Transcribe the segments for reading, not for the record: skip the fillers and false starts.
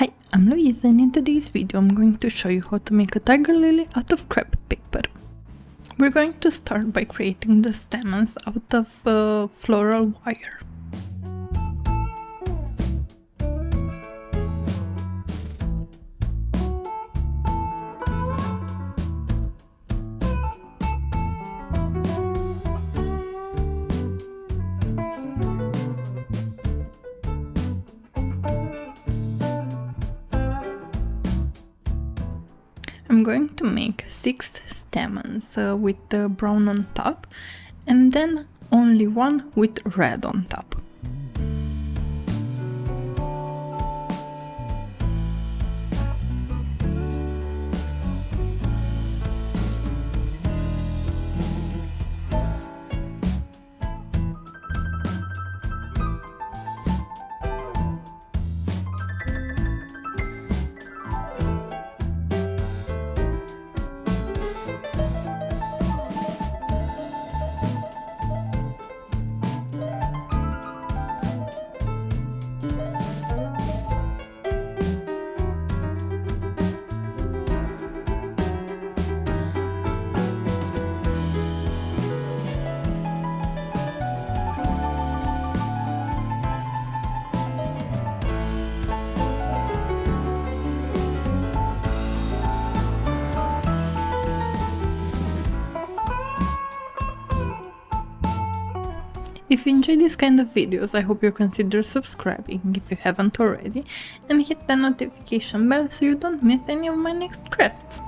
Hi, I'm Louise, and in today's video I'm going to show you how to make a tiger lily out of crepe paper. We're going to start by creating the stamens out of floral wire. I'm going to make 6 stamens with brown on top and then only one with red on top. If you enjoy this kind of videos, I hope you consider subscribing if you haven't already, and hit the notification bell so you don't miss any of my next crafts.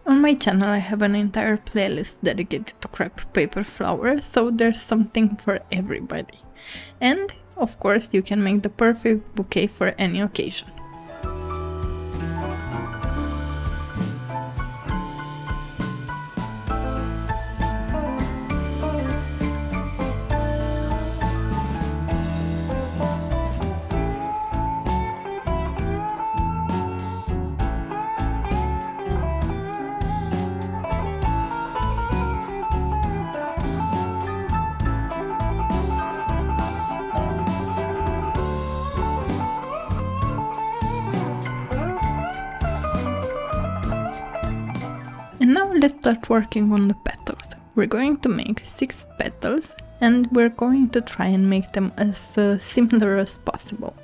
On my channel I have an entire playlist dedicated to crepe paper flowers, so there's something for everybody. And, of course, you can make the perfect bouquet for any occasion. And now let's start working on the petals. We're going to make 6 petals and we're going to try and make them as similar as possible.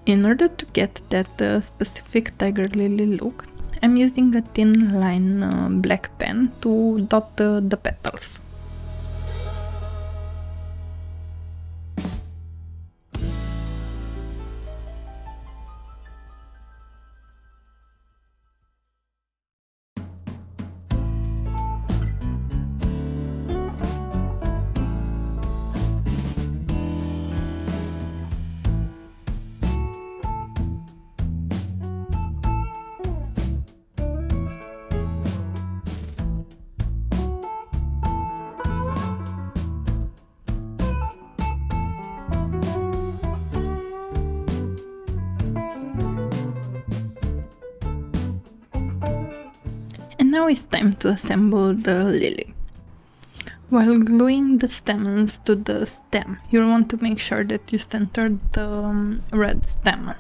In order to get that specific tiger lily look, I'm using a thin line black pen to dot the petals. Now it's time to assemble the lily. While gluing the stamens to the stem, you'll want to make sure that you center the red stamen.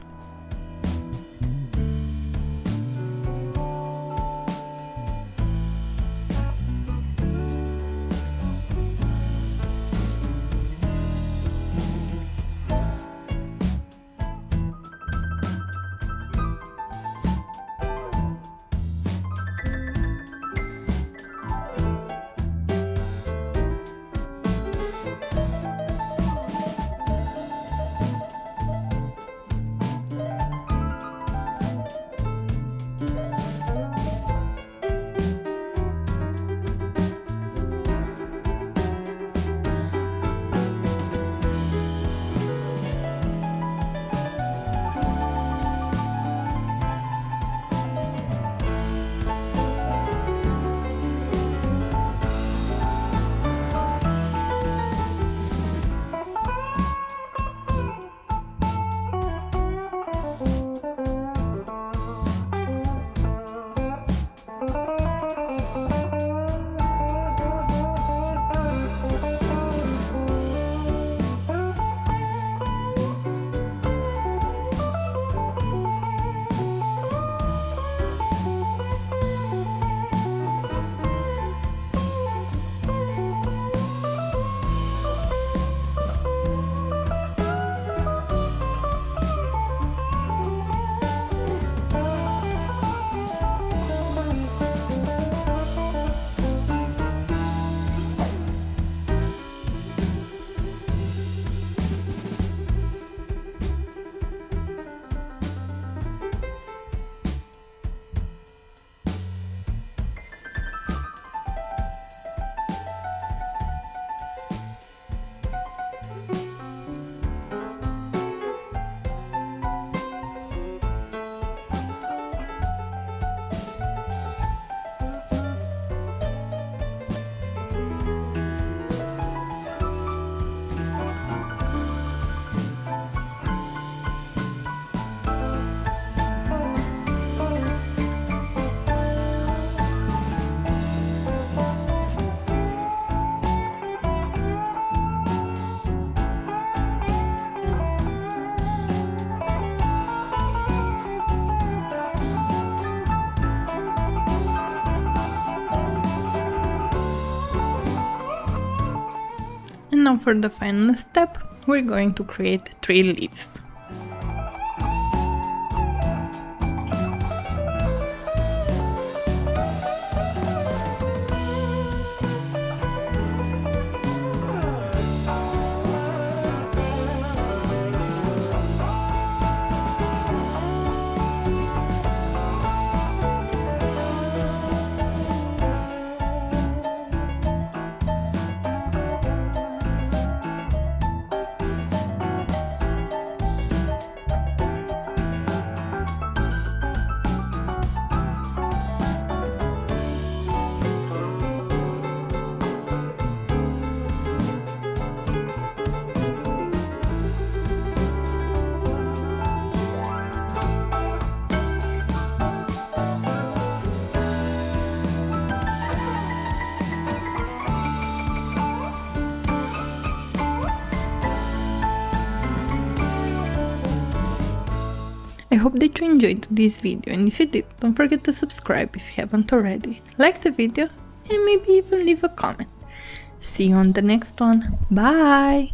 And now for the final step, we're going to create 3 leaves. I hope that you enjoyed this video, and if you did, don't forget to subscribe if you haven't already, like the video, and maybe even leave a comment. See you on the next one. Bye!